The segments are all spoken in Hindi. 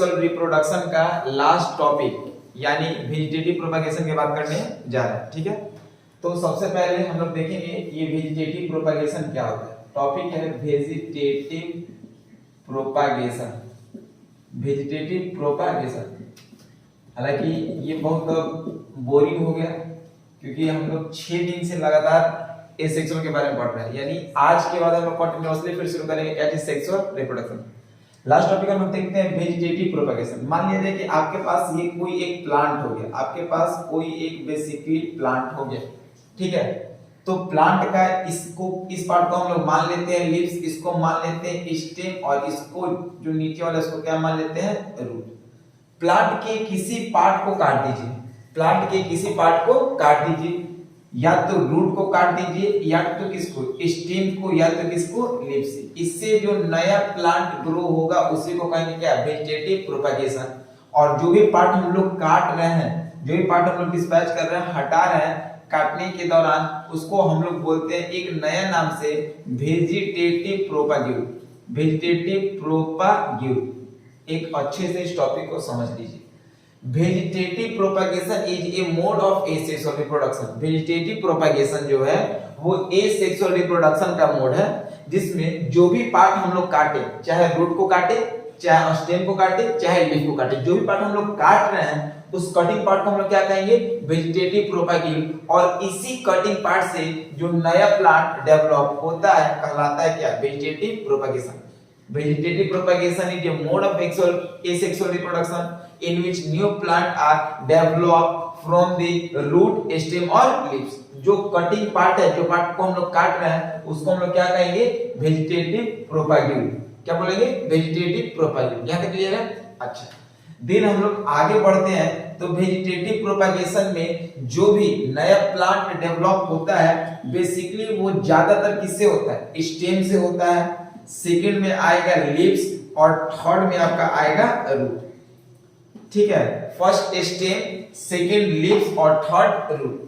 एसेक्सुअल रिप्रोडक्शन का लास्ट टॉपिक यानी वेजिटेटिव प्रोपगेशन की बात करने जा रहे हैं। ठीक है, तो सबसे पहले हम लोग देखेंगे ये वेजिटेटिव प्रोपगेशन क्या होता है। टॉपिक है वेजिटेटिव प्रोपगेशन। वेजिटेटिव प्रोपगेशन, हालांकि ये बहुत बोरिंग हो गया क्योंकि हम लोग 6 दिन से लगातार एसेक्सुअल के बारे में पढ़ रहे हैं, यानी आज के बाद हम लोग कंटिन्यूअसली फिर शुरू करेंगे एसेक्सुअल रिप्रोडक्शन। लास्ट टॉपिक हम देखते हैं वेजिटेटिव प्रोपगेशन। मान लीजिए कि आपके पास ये कोई एक प्लांट हो गया, आपके पास कोई एक बेसिकली प्लांट हो गया, ठीक है। तो प्लांट का इसको इस पार्ट को हम लोग मान लेते हैं लीव्स, इसको मान लेते हैं स्टेम और इसको जो नीचे वाला इसको क्या मान लेते हैं रूट। प्लांट के किसी पार्ट को काट दीजिए, प्लांट के किसी पार्ट को काट दीजिए, या तो रूट को काट दीजिए या तो किसको स्टेम को या तो किसको लीव्स से। इससे जो नया प्लांट ग्रो होगा उसी को कहेंगे क्या वेजिटेटिव प्रोपगेशन। और जो भी पार्ट हम लोग काट रहे हैं, जो भी पार्ट हम लोग डिस्पैच कर रहे हैं, हटा रहे हैं काटने के दौरान, उसको हम लोग बोलते हैं एक नया नाम से वेजिटेटिव प्रोपगेट। वेजिटेटिव प्रोपगेट, एक अच्छे से इस टॉपिक को समझ लीजिए। Vegetative propagation is a mode of asexual reproduction. Vegetative propagation जो है वो एसेक्सुअल रिप्रोडक्शन का मोड है, जिसमें जो भी पार्ट हम लोग काटे, चाहे रूट को काटे, चाहे स्टेम को काटे, चाहे लीफ को काटे, जो भी पार्ट हम लोग काट रहे हैं उस कटिंग पार्ट को हम लोग क्या कहेंगे वेजिटेटिव प्रोपगेट। और इसी कटिंग पार्ट से जो नया प्लांट डेवलप होता है कहलाता है क्या vegetative propagation. Vegetative propagation is a mode of asexual reproduction in which new plant are developed from the root, stem और leaves। जो कटिंग पार्ट है, जो पार्ट को हम लोग काट रहे हैं उसको हम लोग क्या कहेंगे वेजिटेटिव प्रोपगेट। क्या बोलेंगे वेजिटेटिव प्रोपगेट। यहाँ तक क्लियर है? अच्छा, दिन हम लोग आगे बढ़ते हैं तो वेजिटेटिव प्रोपगेशन में जो भी नया प्लांट डेवलप होता है बेसिकली वो ज्यादातर किससे होता है स्टेम से होता है, सेकंड में आएगा लीव्स और थर्ड में आपका आएगा रूट। ठीक है, फर्स्ट स्टेम, सेकंड लीव्स और थर्ड रूट।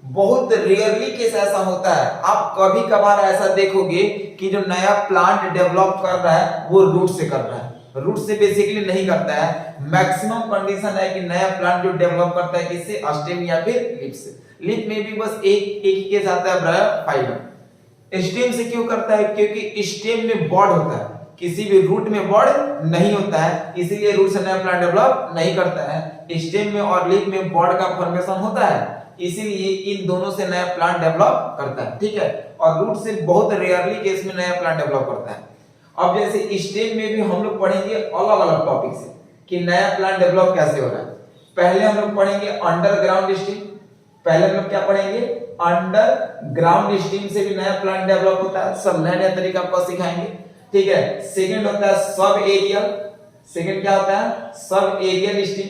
बहुत रेयरली केस ऐसा होता है, आप कभी कभार ऐसा देखोगे कि जो नया प्लांट डेवलप कर रहा है वो रूट से कर रहा है, रूट से बेसिकली नहीं करता है। मैक्सिमम कंडीशन है कि नया प्लांट जो डेवलप करता है किससे स्टेम या फिर लीफ से। लीफ में भी बस एक ही केस आता है ब्रायोफाइलम। स्टेम से क्यों करता है? क्योंकि स्टेम में बॉड होता है, किसी भी रूट में बॉड नहीं होता है, इसीलिए रूट से नया प्लांट डेवलप नहीं करता है। स्टेम में और लीफ में बॉड का फॉर्मेशन होता है, इसीलिए इन दोनों से नया प्लांट डेवलप करता है। ठीक है, और रूट से बहुत रेयरली केस में नया प्लांट डेवलप करता है। अब जैसे स्टेम में भी हम लोग पढ़ेंगे अलग अलग टॉपिक से कि नया प्लांट डेवलप कैसे हो रहा है। पहले हम लोग पढ़ेंगे अंडरग्राउंड स्टेम। पहले हम लोग क्या पढ़ेंगे अंडरग्राउंड स्टेम से भी नया प्लांट डेवलप होता है, सब नया नया तरीका आपको सिखाएंगे। ठीक है, सेकंड होता है सब एरियल। सेकंड क्या होता है सब एरियल स्टेम।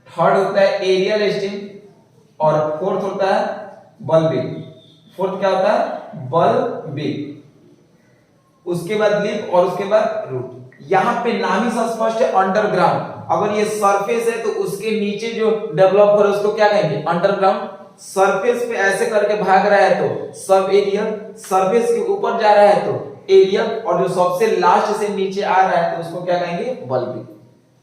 थर्ड होता है एरियल स्टेम और फोर्थ होता है बल्बिक। फोर्थ क्या होता है बल्बिक। उसके बाद लीफ और उसके बाद रूट। यहां पे नाम ही स्पष्ट है अंडरग्राउंड। अगर ये सरफेस है तो उसके नीचे जो डेवलप हो रहा है उसको क्या कहेंगे अंडरग्राउंड। सरफेस पे ऐसे करके भाग रहा है तो सब एरियल, सरफेस के ऊपर जा रहा है तो एरियल, और जो सबसे लास्ट से नीचे आ रहा है तो उसको क्या कहेंगे बल्बिक।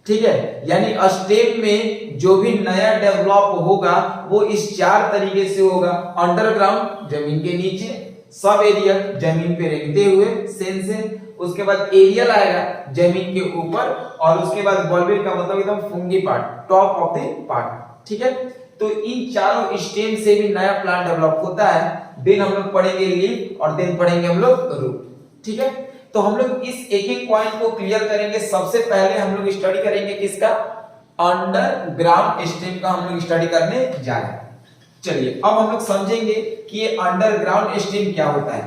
ठीक है, यानी स्टेम में जो भी नया डेवलप होगा वो इस 4 तरीके से होगा। अंडरग्राउंड जमीन के नीचे, सब एरियल जमीन पे रेंगते हुए सेन से, उसके बाद एरियल आएगा जमीन के ऊपर, और उसके बाद बल्बिक का मतलब एकदम fungi part, top of the part. ठीक है, तो इन चारों स्टेम से भी नया प्लांट डेवलप होता है। देन हम लोग पढ़ेंगे लीफ और देन पढ़ेंगे हम लोग रूट। ठीक है, तो हम लोग इस एक एक पॉइंट को क्लियर करेंगे। सबसे पहले हम लोग स्टडी करेंगे किसका अंडरग्राउंड स्टेम का हम लोग स्टडी करने जा रहे हैं। चलिए अब हम लोग समझेंगे कि ये अंडरग्राउंड स्टेम क्या होता है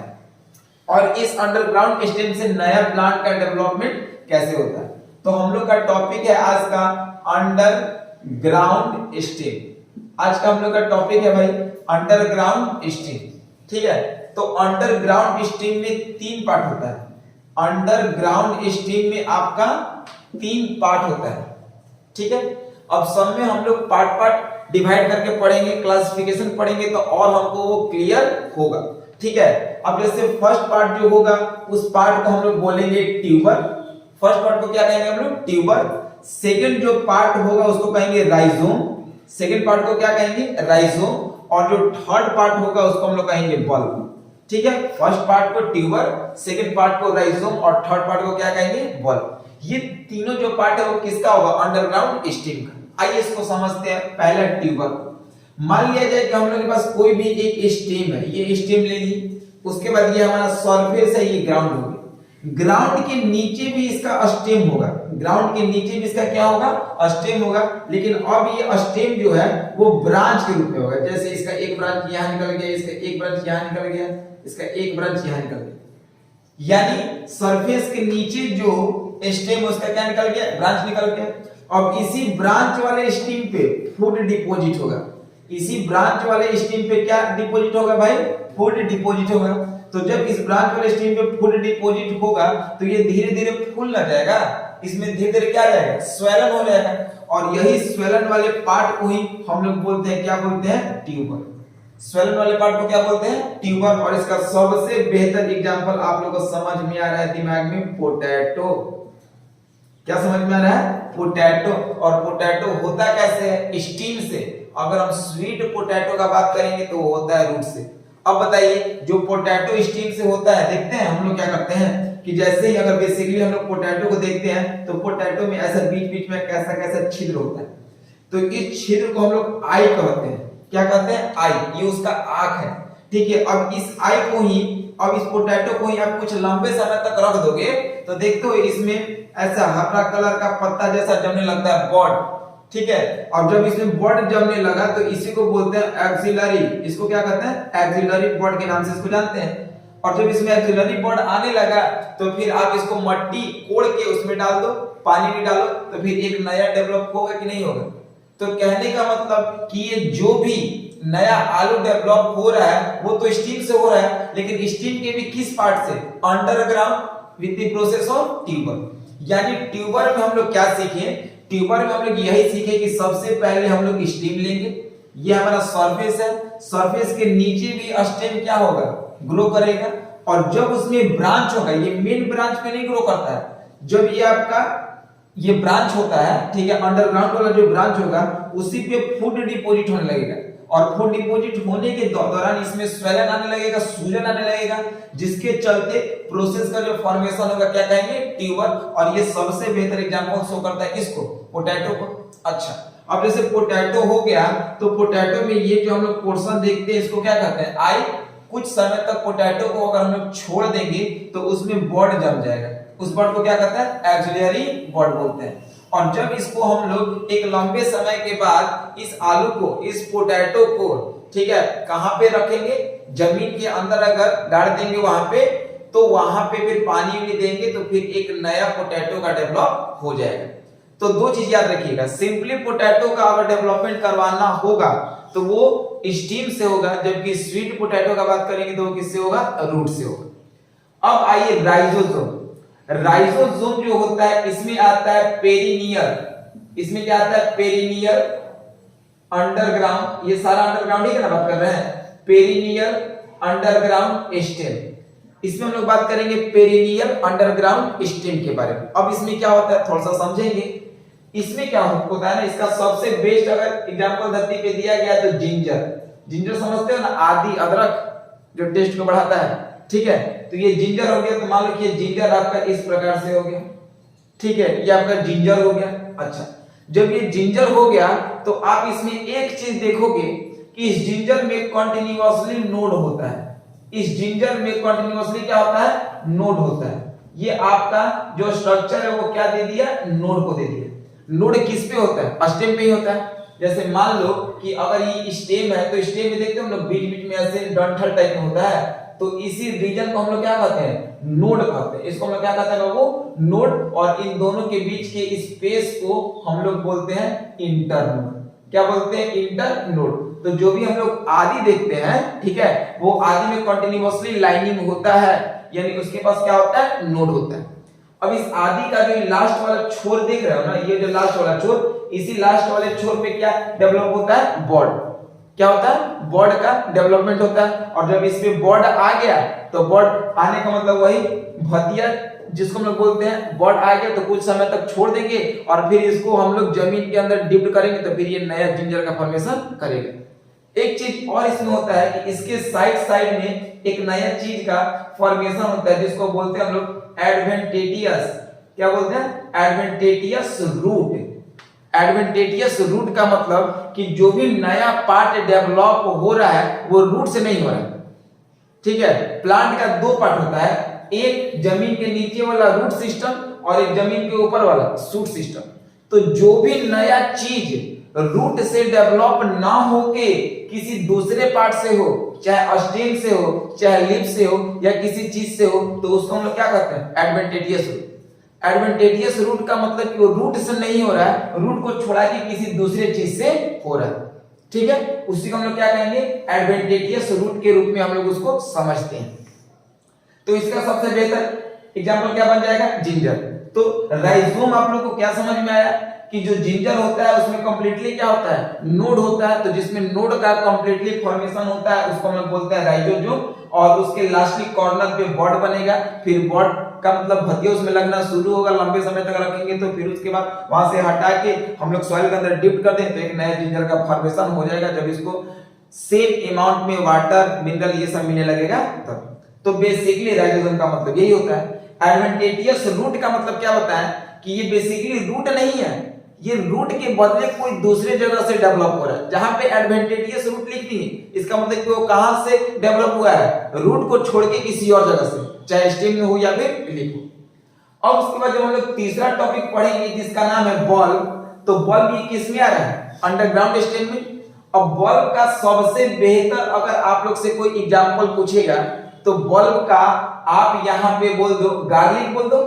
और इस अंडरग्राउंड स्टेम से नया प्लांट का डेवलपमेंट कैसे होता है। तो हम लोग का टॉपिक है आज का अंडरग्राउंड स्टेम। आज का हम लोग का टॉपिक है भाई अंडरग्राउंड स्टेम। ठीक है, तो अंडरग्राउंड स्टेम में 3 पार्ट होता है। अंडरग्राउंड स्टेम में आपका 3 पार्ट होता है। ठीक है, अब सब में हम लोग पार्ट पार्ट डिवाइड करके पढ़ेंगे, क्लासिफिकेशन पढ़ेंगे तो और हमको वो क्लियर होगा। ठीक है, अब जैसे फर्स्ट पार्ट जो होगा उस पार्ट को हम लोग बोलेंगे ट्यूबर। फर्स्ट पार्ट को क्या कहेंगे हम लोग, ट्यूबर। सेकंड जो पार्ट होगा उसको कहेंगे राइजोम, सेकंड पार्ट को क्या कहेंगे, राइजोम। और जो थर्ड पार्ट होगा उसको हम लोग कहेंगे बल्ब। ठीक है, फर्स्ट पार्ट को ट्यूबर, सेकंड पार्ट को राइजोम और थर्ड पार्ट को क्या कहेंगे, बल्ब। ये तीनों जो पार्ट है वो किसका होगा, अंडरग्राउंड स्टेम का। आइए इसको समझते हैं। पहला ट्यूबर, मान लिया जाए कि हम लोग के पास कोई भी एक स्टेम है, ये स्टेम ले ली, उसके बाद ये हमारा सरफेस है, ये ग्राउंड हो गया। ग्राउंड के नीचे भी इसका स्टेम होगा, ग्राउंड के नीचे भी इसका क्या होगा, स्टेम होगा। लेकिन अब ये स्टेम जो है वो ब्रांच के रूप में होगा। जैसे इसका एक ब्रांच यहां निकल गया, इसका एक ब्रांच यहां निकल गया, इसका एक ब्रांच यहां निकल गया। यानी सरफेस के नीचे जो स्टेम है उसका क्या निकल गया, ब्रांच निकल गया। अब इसी ब्रांच वाले स्टेम पे फूड डिपॉजिट होगा, इसी ब्रांच वाले स्टेम पे क्या डिपॉजिट होगा भाई, फूड डिपॉजिट होगा। तो जब इस ब्रांच वाले स्टेम पे फूड डिपॉजिट होगा तो ये धीरे धीरे फूलना जाएगा, इसमें धीरे धीरे क्या जाएगा, स्वेलन हो जाएगा। और यही स्वेलन वाले पार्ट को ही हम लोग बोलते हैं, क्या बोलते हैं, ट्यूबर। स्वेलन वाले पार्ट को क्या बोलते हैं, ट्यूबर। और इसका सबसे बेहतर एग्जांपल आप लोगों को समझ में आ रहा है दिमाग में, पोटैटो। क्या समझ में आ रहा है, पोटैटो। और पोटैटो होता कैसे है, स्टीम से। अगर हम स्वीट पोटैटो का बात करेंगे तो वो होता है रूट से। अब बताइए, जो पोटैटो स्टीम से होता है, देखते हैं हम लोग क्या करते हैं कि जैसे ही अगर बेसिकली हम लोग पोटैटो को देखते हैं तो पोटैटो में ऐसा बीच बीच में कैसा कैसा छिद्र होता है। तो इस छिद्र को हम लोग आई कहते हैं। क्या कहते हैं, आई, ये उसका आंख है। ठीक है, अब इस आई को ही, अब इस पोटैटो को ही आप कुछ लंबे समय तक रख दोगे तो देखते हो इसमें ऐसा हरा कलर का पत्ता जैसा जमने लगता है, बॉड। ठीक है, अब जब इसमें बॉड जमने लगा तो इसी को बोलते हैं एक्सिलरी। इसको क्या कहते हैं, एक्सिलरी बॉड के नाम से इसको जानते हैं। और जब इसमें एक्सिलरी बॉड आने लगा तो फिर आप इसको मट्टी कोड़ के उसमें डाल दो, पानी नहीं डालो, तो फिर एक नया डेवलप होगा कि नहीं होगा। तो कहने का मतलब कि ये जो भी नया आलू डेवलप हो रहा है वो तो स्टीम से हो रहा है, लेकिन स्टीम के भी किस पार्ट से, underground with the process of tuber. यानी ट्यूबर में हम लोग क्या सीखे, ट्यूबर में हम लोग यही सीखे कि सबसे पहले हम लोग स्टीम लेंगे, ये हमारा सरफेस है, सरफेस के नीचे भी स्टेम क्या होगा, ग्रो करेगा। और जब उसमें ब्रांच होगा, ये मेन ब्रांच में नहीं ग्रो करता है, जब ये आपका ये ब्रांच होता है, ठीक है, अंडरग्राउंड वाला जो ब्रांच होगा उसी पे फूड डिपॉजिट होने लगेगा। और फूड डिपॉजिट होने के दौरान इसमें स्वेलन आने लगेगा, सूजन आने लगेगा, जिसके चलते प्रोसेस का जो फॉर्मेशन होगा क्या कहेंगे, ट्यूबर। और ये सबसे बेहतर एग्जांपल शो करता है किसको, पोटैटो को। अच्छा, अब जैसे पोटैटो हो गया तो पोटैटो में ये जो हम लोग पोर्शन देखते हैं इसको क्या कहते हैं, आई। कुछ समय तक पोटैटो को अगर हम लोग छोड़ देंगे तो उसमें बॉड जम जाएगा, उस बॉड को क्या कहते हैं, एक्सिलरी बॉड बोलते हैं। और जब इसको हम लोग एक लंबे समय के बाद इस आलू को, इस पोटैटो को, ठीक है, कहां पे रखेंगे, जमीन के अंदर अगर गाड़ देंगे वहां पे, तो वहां पे फिर पानी नहीं देंगे तो फिर एक नया पोटैटो का डेवलप हो जाएगा। तो दो चीज याद रखिएगा, सिंपली पोटैटो का अगर डेवलपमेंट करवाना होगा तो वो स्टीम से होगा, जबकि स्वीट पोटैटो का बात करेंगे तो वो किससे होगा, रूट से होगा। अब आइए राइजोसोम। राइजोसोम जो होता है इसमें आता है पेरिनियल, इसमें क्या आता है, पेरिनियल अंडरग्राउंड, ये सारा अंडरग्राउंड ही ना बात कर रहे हैं, पेरिनियल अंडरग्राउंड स्टेम। इसमें हम लोग बात करेंगे पेरिनियल अंडरग्राउंड स्टेम के बारे में। अब इसमें क्या होता है थोड़ा सा समझेंगे। इसमें क्या होता है ना, इसका सबसे बेस्ट अगर एग्जांपल धरती पे दिया गया तो जिंजर। जिंजर समझते हो ना, आदि, अदरक जो टेस्ट को बढ़ाता है, ठीक है। तो ये जिंजर हो गया, तो मान लो कि ये जिंजर आपका इस प्रकार से हो गया, ठीक है, ये आपका जिंजर हो गया। अच्छा, जब ये जिंजर हो गया तो आप इसमें एक चीज देखोगे कि इस जिंजर में कंटिन्यूअसली नोड होता है, इस जिंजर में कंटिन्यूअसली क्या होता है, नोड होता है। ये आपका जो स्ट्रक्चर है वो क्या दे दिया, नोड को दे दिया। नोड किस पे होता है, स्टेम पे ही होता है। जैसे मान लो कि अगर ये स्टेम है तो स्टेम में देखते हो हम लोग बीच बीच में ऐसे डंठल टाइप में होता है, तो इसी रीजन को हम लोग क्या कहते हैं, नोड कहते हैं। इसको हम लोग क्या कहते हैं बाबू, नोड। और इन दोनों के बीच के स्पेस को हम लोग बोलते हैं इंटरनोड। क्या बोलते हैं, इंटरनोड। तो जो भी हम लोग आदि देखते हैं, ठीक है, वो आदि में कंटिन्यूअसली लाइनिंग होता है, यानी उसके पास क्या होता है, नोड होता है। अब इस आदि का जो लास्ट वाला छोर देख रहे हो ना, ये जो लास्ट वाला छोर, इसी लास्ट वाले छोर पे क्या डेवलप होता है, बॉड। क्या होता है, बॉड का डेवलपमेंट होता है। और जब इसमें बॉड आ गया तो बॉड आने का मतलब वही भतिया जिसको हम लोग बोलते हैं, बॉड आ गया तो कुछ समय तक छोड़ देंगे और फिर इसको हम लोग जमीन के अंदर डिप करेंगे तो फिर ये नया जिंजर का फॉर्मेशन करेगा। एक चीज और इसमें होता है कि इसके साइड साइड में एक नया चीज का फॉर्मेशन होता है जिसको बोलते हैं हम लोग एडवेंटेटियस, क्या बोलते हैं, एडवेंटेटियस रूट। एडवेंटेटियस रूट का मतलब कि जो भी नया पार्ट डेवलप हो रहा है वो रूट से नहीं हो रहा है, ठीक है। प्लांट का दो पार्ट होता है, एक जमीन के नीचे वाला रूट सिस्टम और एक जमीन के ऊपर वाला शूट सिस्टम। तो जो भी नया चीज रूट से डेवलप ना होके किसी दूसरे पार्ट से हो, चाहे स्टेम से हो, चाहे लीफ से हो या किसी चीज से हो, तो उसको हम लोग क्या कहते हैं, एडवेंटेटियस रूट। एडवेंटेटियस रूट का मतलब कि वो रूट से नहीं हो रहा है, रूट को छोड़ा के किसी दूसरे चीज से हो रहा है, ठीक है। उसी को हम लोग क्या कहेंगे, एडवेंटेटियस रूट के रूप में हम लोग उसको समझते हैं। तो इसका सबसे बेहतर एग्जांपल क्या बन जाएगा, जिंजर। तो राइजोम आप लोग को क्या समझ में आया कि जो जिंजर होता है उसमें कंप्लीटली क्या होता है, नोड होता है। तो जिसमें नोड का कंप्लीटली फॉर्मेशन होता है उसको हम लोग बोलते हैं राइजोजोम। और उसके लास्टली कॉर्नर पे बॉड बनेगा, फिर बॉड का मतलब भतिया उसमें लगना शुरू होगा, लंबे समय तक रखेंगे तो फिर उसके बाद वहां से हटा के हम लोग सॉइल के अंदर डिप कर दें तो एक नया जिंजर का फॉर्मेशन हो जाएगा। जब इसको सेम अमाउंट में वाटर मिनरल ये सब मिलने लगेगा तब। तो बेसिकली राइजोम का मतलब यही होता है। एडवेंटेटियस रूट का मतलब क्या होता है कि ये बेसिकली रूट नहीं है, ये रूट के बदले कोई दूसरे जगह से डेवलप हो रहा है। जहां पे एडवेंटेटियस रूट लिख दी इसका मतलब कि वो कहां से डेवलप हुआ है, रूट को छोड़ के किसी और जगह से, चाहे स्टेम में हो या फिर लीफ हो। अब उसके बाद जब हम लोग तीसरा टॉपिक पढ़ेंगे जिसका नाम है बल्ब, तो बल्ब ये किस में आ रहा है, अंडरग्राउंड स्टेम में। अब बल्ब का सबसे बेहतर अगर आप लोग से कोई एग्जांपल पूछेगा तो बल्ब का आप यहां पे बोल दो गार्लिक, बोल दो,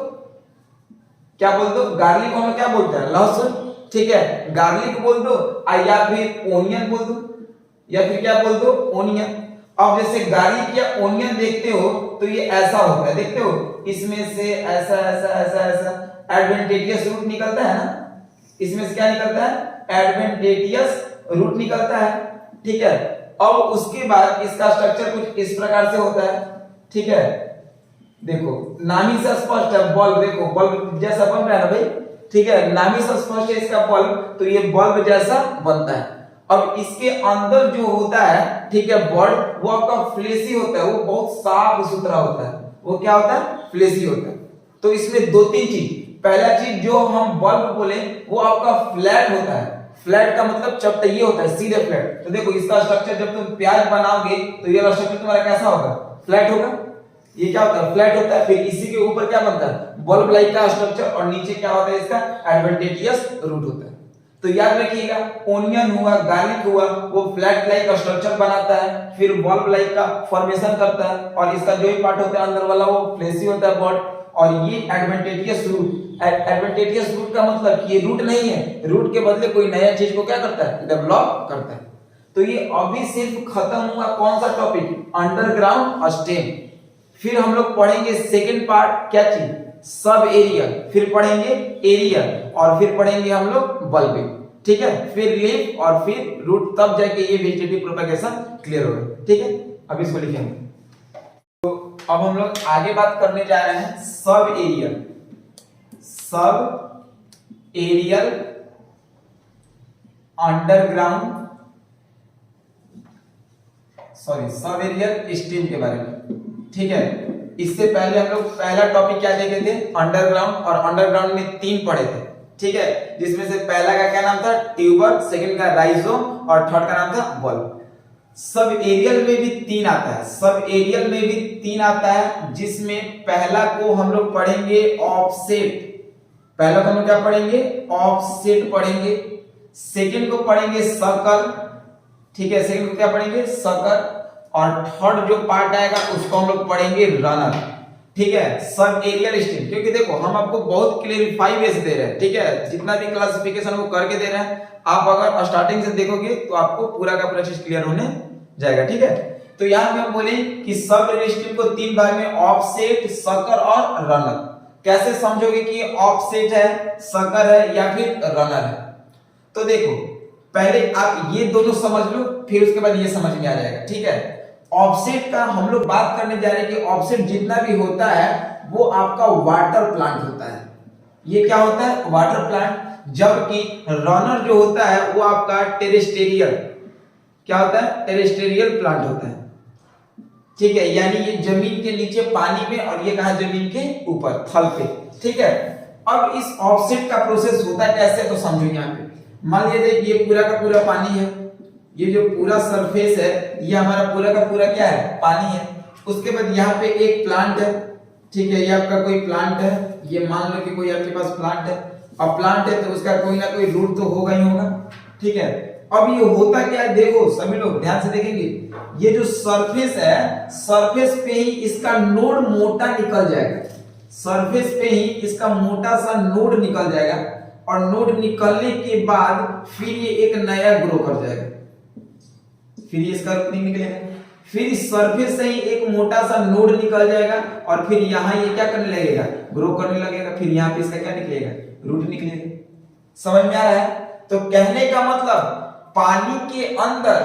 क्या बोल दो, गार्लिक को हम क्या बोलते हैं, लहसुन, ठीक है, गार्लिक बोल दो। या फिर ओनियन बोल दो, या फिर क्या बोल दो, ओनियन। अब जैसे गार्लिक या ओनियन देखते हो तो ये ऐसा होता है, देखते हो इसमें से ऐसा ऐसा ऐसा ऐसा एडवेंटेटियस रूट निकलता है ना, इसमें से क्या निकलता है, एडवेंटेटियस रूट निकलता है, ठीक है। अब उसके बाद इसका स्ट्रक्चर कुछ इस प्रकार से होता है, ठीक है। देखो नाम ही से स्पष्ट है, बल्ब, देखो बल्ब जैसा बन रहा है ना भाई, ठीक है, नाम ही से स्पष्ट है इसका बल्ब, तो ये बल्ब जैसा बनता है। अब इसके अंदर जो होता है, ठीक है, बॉड, वो आपका फ्लेशी होता है, वो बहुत साफ सुथरा होता है, वो क्या होता है, फ्लेशी होता है। तो इसमें दो तीन चीज, पहला चीज जो हम बल्ब बोले वो आपका फ्लैट होता है। फ्लैट का मतलब चपटैया होता है, सीधे फ्लैट। तो देखो इसका स्ट्रक्चर जब तुम प्याज बनाओगे तो ये स्ट्रक्चर तुम्हारा कैसा होगा, फ्लैट होगा, ये क्या होता है, फ्लैट होता है। फिर इसी के ऊपर क्या बनता है, बल्ब लाइक का स्ट्रक्चर, और नीचे क्या होता है इसका, एडवेंटेटियस रूट होता है। तो याद रखिएगा, ओनियन हुआ, गार्लिक हुआ, वो फ्लैट लाइक का स्ट्रक्चर बनाता है, फिर बल्ब लाइक का फॉर्मेशन करता है, और इसका जो भी पार्ट होता है अंदर वाला वो फ्लेशी होता है बॉड, और ये एडवेंटेटियस रूट। एडवेंटेटियस रूट का मतलब कि ये रूट नहीं है, रूट के बदले कोई नया चीज को क्या करता है, डेवलप करता है। तो ये अभी सिर्फ खत्म हुआ कौन सा टॉपिक, अंडरग्राउंड स्टेम। फिर हम लोग पढ़ेंगे सेकंड पार्ट, क्या चीज, सब एरिया, फिर पढ़ेंगे एरिया, और फिर पढ़ेंगे हम लोग बल्बिंग, ठीक है, फिर लीफ और फिर रूट, तब जाके ये वेजिटेटिव प्रोपेगेशन क्लियर होगा, ठीक है। अब इसको लिखेंगे। तो अब हम लोग आगे बात करने जा रहे हैं sub area, sub aerial underground, sorry sub aerial stem के बारे में, ठीक है। इससे पहले हम लोग पहला टॉपिक क्या देखे थे, अंडरग्राउंड, और अंडरग्राउंड में तीन पढ़े थे, ठीक है, जिसमें से पहला का क्या नाम था, ट्यूबर, सेकंड का राइजोम, और थर्ड का नाम था बल्ब। सब एरियल में भी तीन आता है, सब एरियल में भी तीन आता है, जिसमें पहला को हम लोग पढ़ेंगे ऑफसेट, पहला को हम लोग क्या पढ़ेंगे, ऑफसेट पढ़ेंगे। सेकंड को पढ़ेंगे सर्कल, ठीक है, सेकंड को क्या पढ़ेंगे, सर्कल, और थर्ड जो पार्ट आएगा उसको हम लोग पढ़ेंगे रनर, ठीक है, सब एरियल स्टीम। क्योंकि देखो हम आपको बहुत क्लेरिफाई वे से दे रहे हैं, ठीक है, जितना भी क्लासिफिकेशन वो करके दे रहे हैं, आप अगर स्टार्टिंग से देखोगे तो आपको पूरा का पूरा चीज क्लियर होने जाएगा, ठीक है। तो यहाँ पे हम बोले कि सब एरियल स्टीम को तीन भाग में, ऑफसेट, सर्कल और रनर। कैसे समझोगे कि ऑफसेट है, सर्कल है या फिर रनर है। तो देखो पहले आप ये दोनों समझ लो, फिर उसके बाद ये समझ में आ जाएगा, ठीक है। ऑफसेट का हम लोग बात करने जा रहे हैं कि ऑफसेट जितना भी होता है वो आपका वाटर प्लांट होता है। ये क्या होता है? Water plant. जबकि रनर जो होता है वो आपका टेरेस्टेरियल, क्या होता है? टेरेस्टेरियल प्लांट होता है, ठीक है। यानी ये जमीन के नीचे पानी में और ये कहा जमीन के ऊपर थल पे, ठीक है। अब इस ऑफसेट का प्रोसेस होता कैसे तो समझो। यहाँ पे मान लीजिए ये पूरा का पूरा पानी है, ये जो पूरा सरफेस है ये हमारा पूरा का पूरा क्या है? पानी है। उसके बाद यहाँ पे एक प्लांट है, ठीक है। ये आपका कोई प्लांट है, ये मान लो कि कोई आपके पास प्लांट है। अब प्लांट है तो उसका कोई ना कोई रूट तो होगा ही होगा, ठीक है। अब ये होता क्या है, देखो सभी लोग ध्यान से देखेंगे, ये जो सरफेस है, सरफेस पे ही इसका नोड मोटा निकल जाएगा। सरफेस पे ही इसका मोटा सा नोड निकल जाएगा और नोड निकलने के बाद फिर ये एक नया ग्रो कर जाएगा, फिर ये इसका रूट नहीं निकलेगा, फिर सरफेस से ही एक मोटा सा नोड निकल जाएगा और फिर यहाँ ये क्या करने लगेगा? ग्रो करने लगेगा। फिर यहाँ पे इसका क्या निकलेगा? रूट निकलेगा। समझ में आ रहा है? तो कहने का मतलब पानी के अंदर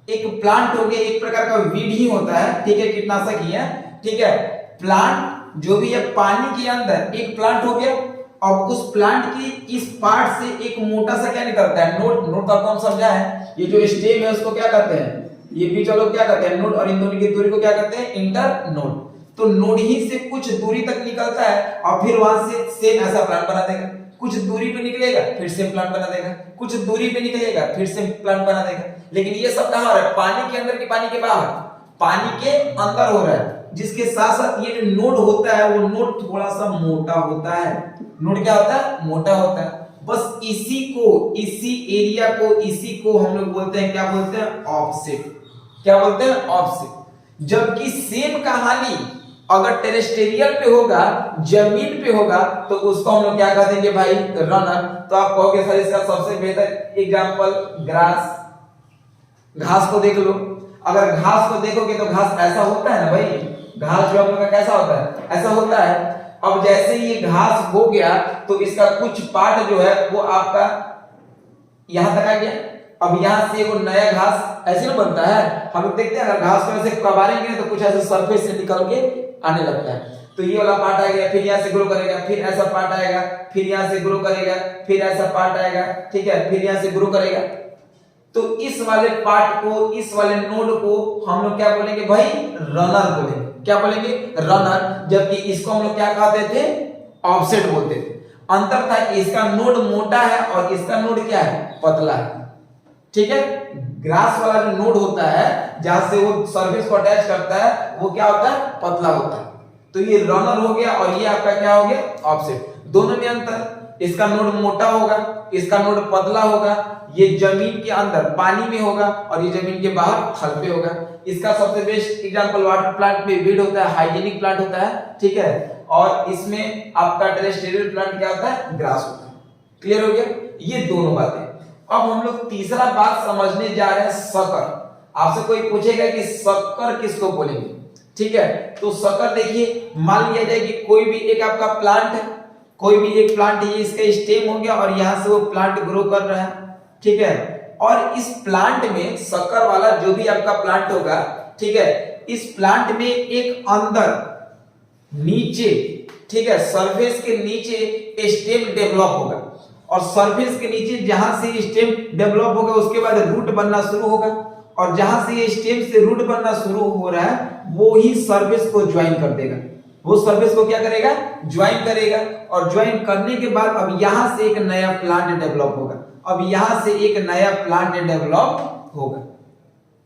एक प्लांट हो गया, एक प्रकार का वीड ही होता है, ठीक है, कीटनाशक ही है, ठीक है। प्लांट जो भी है पानी के अंदर एक प्लांट हो गया। अब उस प्लांट की इस पार्ट से एक मोटा सा क्या निकलता है? नोड। नोड का काम समझा है? ये जो स्टेम है उसको क्या कहते हैं? ये बीच वालों क्या कहते हैं? नोड। और इन दोनों की दूरी को क्या कहते हैं? Inter node. तो नोड ही से कुछ दूरी तक निकलता है और फिर वहां से सेम ऐसा प्लांट बना देगा। कुछ दूरी पे निकलेगा फिर सेम प्लांट बना देगा, कुछ दूरी पे निकलेगा फिर सेम प्लांट बना देगा। लेकिन ये सब कहां हो रहा है? पानी के अंदर की पानी के बाहर? पानी के अंदर हो रहा है। जिसके साथ साथ ये जो नोड होता है वो नोड थोड़ा सा मोटा होता है। नोड क्या होता है? मोटा होता है। बस इसी को, इसी एरिया को, इसी को हम लोग बोलते हैं, क्या बोलते हैं? ऑफसेट। क्या बोलते हैं? ऑफसेट। जबकि सेम कहानी अगर टेरेस्टेरियल पे होगा, जमीन पे होगा, तो उसको हम लोग क्या कह देंगे भाई? रनर। तो आप कहोगे सर इसका सबसे बेहतर एग्जांपल ग्रास, घास को देख लो। अगर घास को देखोगे तो घास ऐसा होता है ना भाई, घास जो हम लोग का कैसा होता है? ऐसा होता है। अब जैसे ये घास हो गया तो इसका कुछ पार्ट जो है वो आपका यहां तक आ गया। अब यहां से वो नया घास ऐसे ना बनता है, हम लोग देखते हैं अगर घास को ऐसे कबारेंगे तो कुछ ऐसे सरफेस से निकल के आने लगता है। तो ये वाला पार्ट आ गया, फिर यहां से ग्रो करेगा, फिर ऐसा पार्ट आएगा, फिर यहां से ग्रो करेगा, फिर ऐसा पार्ट आएगा, ठीक है, फिर यहां से ग्रो करेगा। तो इस वाले पार्ट को, इस वाले नोड को हम लोग क्या बोलेंगे भाई? रनर बोलेंगे। क्या बोलेंगे? रनर। जबकि इसको हम लोग क्या कहते थे? ऑफसेट बोलते थे। अंतर था कि इसका नोड मोटा है और इसका नोड क्या है? पतला है, ठीक है। ग्रास वाला जो नोड होता है जहां से वो सरफेस को अटैच करता है वो क्या होता है? पतला होता है। तो ये रनर हो गया और ये आपका क्या हो गया? ऑफसेट। दोनों में अंतर, इसका नोड मोटा होगा, इसका नोड पतला होगा। ये जमीन के अंदर पानी में होगा और ये जमीन के बाहर थल पे होगा। इसका सबसे बेस्ट एग्जांपल वाटर प्लांट में वीड होता है, हाइजीनिक प्लांट होता है, ठीक है। और इसमें आपका टेरेस्टेरियल प्लांट क्या होता है? ग्रास होता है। क्लियर हो गया? ये दोनों बातें। अब हम लोग तीसरा बात समझने जा रहे हैं, शक्कर। आपसे कोई पूछेगा कि शक्कर किसको बोलेंगे, ठीक है। तो शक्कर देखिए, मान लिया जाए कि कोई भी एक आपका प्लांट है, कोई भी एक प्लांट, ये इसका स्टेम हो गया और यहां से वो प्लांट ग्रो कर रहा है, ठीक है। और इस प्लांट में शक्कर वाला जो भी आपका प्लांट होगा, ठीक है, इस प्लांट में एक अंदर नीचे, ठीक है, सरफेस के नीचे स्टेम डेवलप होगा और सरफेस के नीचे जहां से स्टेम डेवलप होगा उसके बाद रूट बनना शुरू होगा और जहां से ये स्टेम से रूट बनना शुरू हो रहा है वो ही सरफेस को ज्वाइन कर देगा। वो सरफेस को क्या करेगा? ज्वाइन करेगा। और ज्वाइन करने के बाद अब यहां से एक नया प्लांट डेवलप होगा। अब यहां से एक नया प्लांट डेवलप होगा।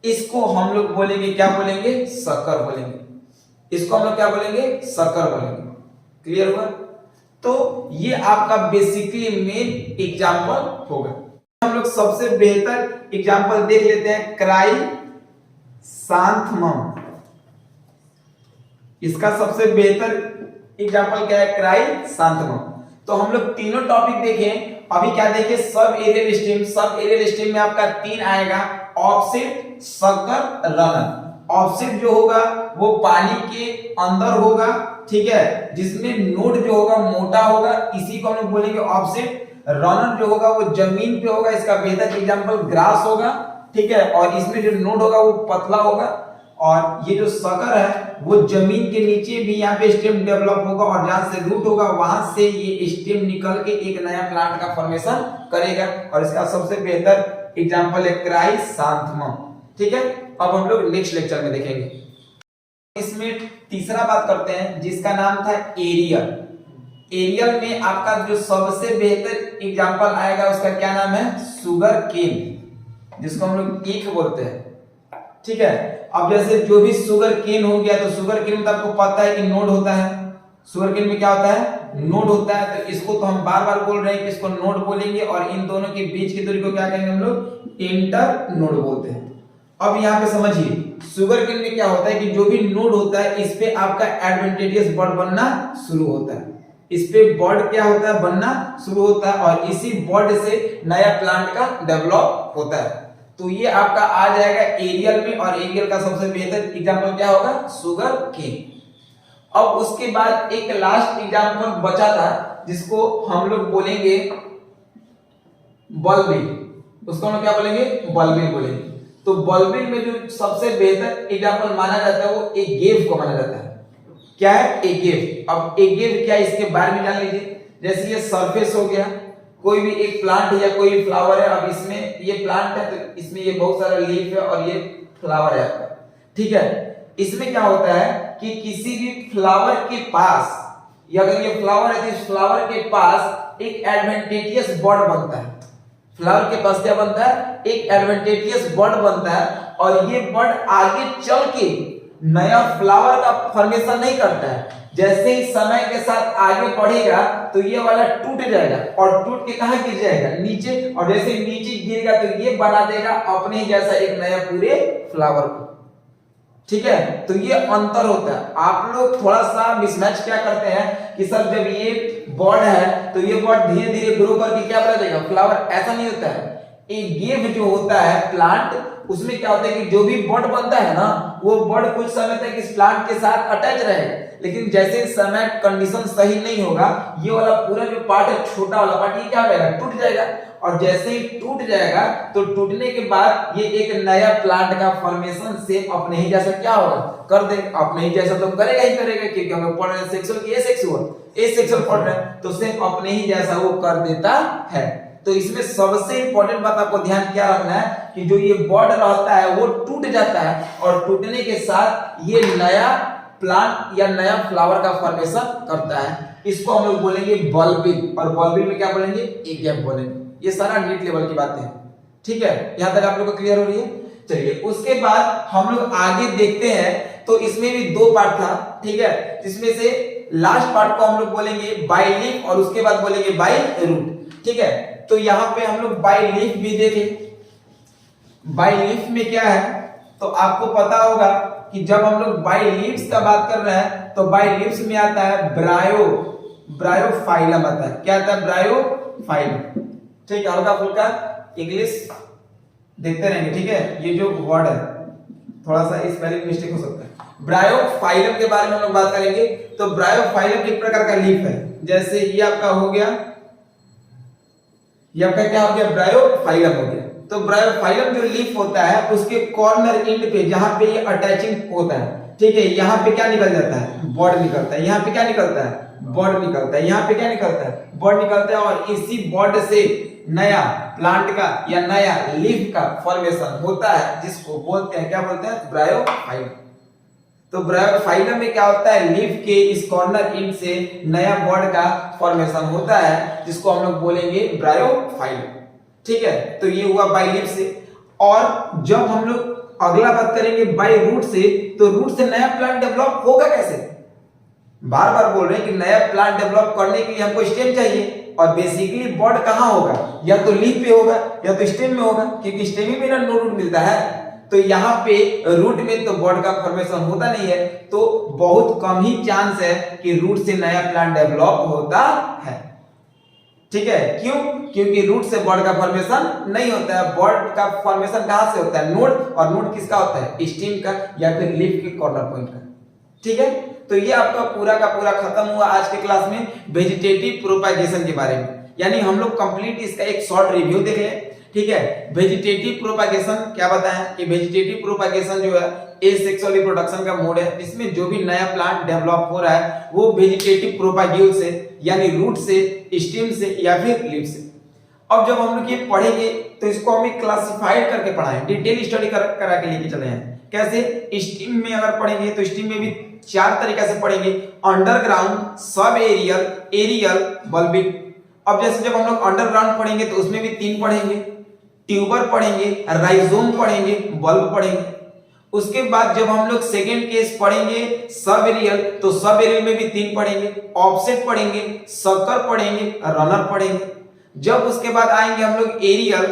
इसको हम लोग बोलेंगे, क्या बोलेंगे? शक्कर बोलेंगे। इसको हम लोग क्या बोलेंगे? शक्कर बोलेंगे। क्लियर हुआ? तो ये आपका बेसिकली मेन एग्जांपल होगा। हम लोग सबसे बेहतर एग्जांपल देख लेते हैं, क्राइसैंथेमम। इसका सबसे बेहतर एग्जांपल क्या है? क्राइसैंथेमम। तो हम लोग तीनों टॉपिक देखें। अभी क्या देखें? Sub aerial stem. Sub aerial stem में आपका 3 आएगा, ऑफसेट, शक्कर, रनर। ऑफसेट जो होगा वो पानी के अंदर होगा, ठीक है, जिसमें नोड जो होगा मोटा होगा, इसी को हम लोग बोलेंगे ऑफसेट। रनर जो होगा वो जमीन पे होगा, इसका बेहतर एग्जांपल ग्रास होगा, ठीक है। और इसमें जो नोड होगा वो पतला होगा, और ये जो सकर है वो जमीन के नीचे भी यहाँ पे स्टेम डेवलप होगा, और जहां से रूट होगा वहां से ये स्टेम निकल के एक नया प्लांट का फॉर्मेशन करेगा। और इसका सबसे बेहतर एग्जांपल है क्राइसैंथेमम, ठीक है। अब हम लोग नेक्स्ट लेक्चर में देखेंगे। इसमें तीसरा बात करते हैं जिसका नाम था एरियल। एरियल में आपका जो सबसे बेहतर एग्जांपल आएगा उसका क्या नाम है, शुगर केन, जिसको हम लोग ईख बोलते हैं, ठीक है। अब जैसे जो भी शुगर केन हो गया, तो शुगर केन में तो आपको पता है कि नोड होता है, शुगर केन में क्या होता है, नोड होता है। तो इसको तो हम बार बार बोल रहे हैं कि इसको नोड बोलेंगे, और इन दोनों के बीच की दूरी को क्या कहेंगे हम लोग, इंटर नोड बोलते हैं। अब यहाँ पे समझिए शुगर केन में क्या होता है कि जो भी नोड होता है इस पे आपका एडवेंटेजियस बॉन्ड बनना शुरू होता है, इस पे बॉन्ड क्या होता है, बनना शुरू होता है, और इसी बॉन्ड से नया प्लांट का डेवलप होता है। तो ये आपका आ जाएगा एरियल में, और एरियल का सबसे बेहतर एग्जांपल क्या होगा, शुगर केन। अब उसके बाद एक लास्ट एग्जांपल बचा था जिसको हम लोग बोलेंगे बल्बिल, उसको हम क्या बोलेंगे, बल्बिल बोलेंगे। तो बल्बिल में जो सबसे बेहतर एग्जांपल माना जाता है वो एगेव को माना जाता है। क्या है, एगेव। अब एगेव क्या, इसके बारे में जान लीजिए। जैसे ये सरफेस हो गया, कोई भी एक प्लांट है या कोई भी फ्लावर है, अब इसमें ये प्लांट है तो इसमें ये बहुत सारा लीफ है और ये फ्लावर है आपका, ठीक है। इसमें क्या होता है कि किसी भी फ्लावर के पास, या अगर ये फ्लावर है तो इस फ्लावर के पास एक एडवेंटेजियस बॉन्ड बनता है। फ्लावर के पास क्या बनता है, एक एडवेंटेजियस बॉन्ड बनता है, और ये बॉन्ड आगे चल के नया फ्लावर का फॉर्मेशन नहीं करता है। जैसे ही समय के साथ आगे बढ़ेगा तो ये वाला टूट जाएगा, और टूट के कहां गिर जाएगा, नीचे, और जैसे नीचे गिरेगा तो ये बना देगा अपने ही जैसा एक नया पूरे फ्लावर को, ठीक है। तो ये अंतर होता है। आप लोग थोड़ा सा मिसमैच क्या करते हैं कि सर जब ये बॉन्ड है तो ये बॉन्ड धीरे धीरे ग्रो करके क्या बना देगा, फ्लावर, ऐसा नहीं होता है। एक गेव जो होता है प्लांट, उसमें क्या होता है कि जो भी बॉन्ड बनता है ना, वो बॉन्ड कुछ समय तक इस प्लांट के साथ अटैच रहेगा, लेकिन जैसे समय कंडीशन सही नहीं होगा, ये वाला पूरा जो पार्ट है, छोटा वाला पार्ट, ये क्या हो जाएगा, टूट जाएगा। और जैसे ही टूट जाएगा तो टूटने के बाद ये एक नया प्लांट का फॉर्मेशन से अपने ही जैसा क्या होगा, कर दे। अपने ही जैसा तो करेगा ही करेगा, क्योंकि हम लोग पढ़ रहे हैं सेक्सुअल की, ए सेक्सुअल पढ़ रहे हैं, तो सिर्फ अपने ही जैसा वो कर देता है। तो इसमें सबसे इंपॉर्टेंट बात आपको ध्यान क्या रखना है कि जो ये बॉन्ड रहता है वो टूट जाता है, और टूटने के साथ ये नया प्लांट या नया फ्लावर का फॉर्मेशन करता है। इसको हम लोग बोलेंगे बल्बिल, और बल्बिल में क्या बोलेंगे, एगेव बोलेंगे। ये सारा नीट लेवल की बातें हैं, ठीक है। यहां तक आप लोग को क्लियर हो रही है। चलिए उसके बाद हम लोग आगे देखते हैं। तो इसमें भी दो पार्ट था, ठीक है, जिसमें से लास्ट पार्ट को हम लोग बोलेंगे बाय लीफ, और उसके बाद बोलेंगे बाय रूट, ठीक है। तो यहां पे हम लोग बाय लीफ भी देखें। बाय लीफ में क्या है, तो आपको पता होगा कि जब हम लोग बाय लीव्स का बात कर रहे हैं तो बाय लीव्स में आता है ब्रायोफाइलम आता है। क्या आता है, ब्रायोफाइलम, ठीक है। हल्का फुल्का इंग्लिश देखते रहेंगे, ठीक है। ये जो वर्ड है थोड़ा सा स्पेलिंग मिस्टेक हो सकता है। ब्रायोफाइलम के बारे में हम लोग बात करेंगे। तो ब्रायोफाइलम एक प्रकार का लीफ है, जैसे ये आपका हो गया, ये आपका क्या हो गया, ब्रायोफाइलम हो गया। तो ब्रायोफाइलम जो लीफ होता है उसके कॉर्नर एंड पे जहां पे ये अटैचिंग होता है, ठीक है, यहाँ पे क्या निकल जाता है, बॉन्ड निकलता है। यहाँ पे क्या निकलता है, बॉन्ड निकलता है। यहाँ पे क्या निकलता है, बॉन्ड निकलता है, और इसी बॉन्ड से नया प्लांट का या नया लीफ का फॉर्मेशन होता है, जिसको बोलते हैं, क्या बोलते हैं, ब्रायोफाइलम। तो ब्रायोफाइलम में क्या होता है, लीफ के इस कॉर्नर एंड से नया बॉन्ड का फॉर्मेशन होता है, जिसको हम लोग बोलेंगे ब्रायोफाइलम, ठीक है। तो ये हुआ बाय लीफ से। और जब हम लोग अगला बात करेंगे बाय रूट से, तो रूट से नया प्लांट डेवलप होगा कैसे। बार बार बोल रहे हैं कि नया प्लांट डेवलप करने के लिए हमको स्टेम चाहिए, और बेसिकली बॉन्ड कहां होगा, या तो लीफ पे होगा या तो स्टेम में होगा, क्योंकि स्टेम ही में ना नो रूट मिलता है। तो यहाँ पे रूट में तो बॉन्ड का फॉर्मेशन होता नहीं है, तो बहुत कम ही चांस है कि रूट से नया प्लांट डेवलप होता है, ठीक है। क्यों, क्योंकि रूट से बॉन्ड का फॉर्मेशन नहीं होता है। बॉन्ड का फॉर्मेशन कहां से होता है, नोड, और नोड किसका होता है, स्टेम का या फिर लीफ के कॉर्नर पॉइंट का, ठीक है। तो ये आपका पूरा का पूरा खत्म हुआ आज के क्लास में वेजिटेटिव प्रोपागेशन के बारे में। यानी हम लोग कंप्लीट इसका एक शॉर्ट रिव्यू देख लें, ठीक है। वेजिटेटिव प्रोपागेशन क्या बताएं कि वेजिटेटिव प्रोपागेशन जो है एसेक्सुअल रिप्रोडक्शन का मोड है, जिसमें जो भी नया प्लांट डेवलप हो रहा है वो वेजिटेटिव प्रोपाग्यूल से यानी रूट से, स्टेम से या फिर लीफ से। अब जब हम लोग ये पढ़ेंगे तो इसको हमें क्लासिफाइड करके पढ़ाएं, डिटेल स्टडी करा के लेके चले हैं। कैसे? स्टेम में अगर पढ़ेंगे तो स्टेम में भी 4 तरीके से पढ़ेंगे, अंडरग्राउंड, सब एरियल, एरियल, बल्बिक। अब जैसे जब हम लोग अंडरग्राउंड पढ़ेंगे तो उसमें भी 3 पढ़ेंगे, ट्यूबर पढ़ेंगे, राइजोम पढ़ेंगे, बल्ब पढ़ेंगे। उसके बाद जब हम लोग सेकेंड केस पढ़ेंगे सब एरियल, तो सब एरियल में भी 3 पढ़ेंगे, ऑफसेट पढ़ेंगे, सकर पढ़ेंगे, रनर पढ़ेंगे। जब उसके बाद आएंगे हम लोग एरियल,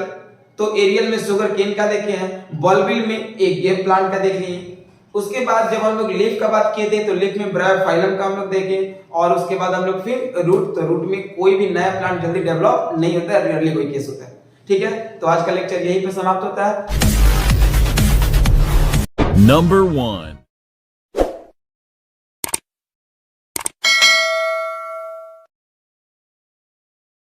तो एरियल में शुगर केन का देखे हैं, बल्बिल में एक ये प्लांट का देख लिए। उसके बाद जब हम लोग लीफ का बात किए थे तो लीफ में ब्रायोफाइलम का हम लोग देखे, और उसके बाद हम लोग फिर रूट, तो रूट में कोई भी नया प्लांट जल्दी डेवलप नहीं होता है, रेयरली कोई केस होता है, ठीक है। तो आज का लेक्चर यहीं पे समाप्त होता है। Number 1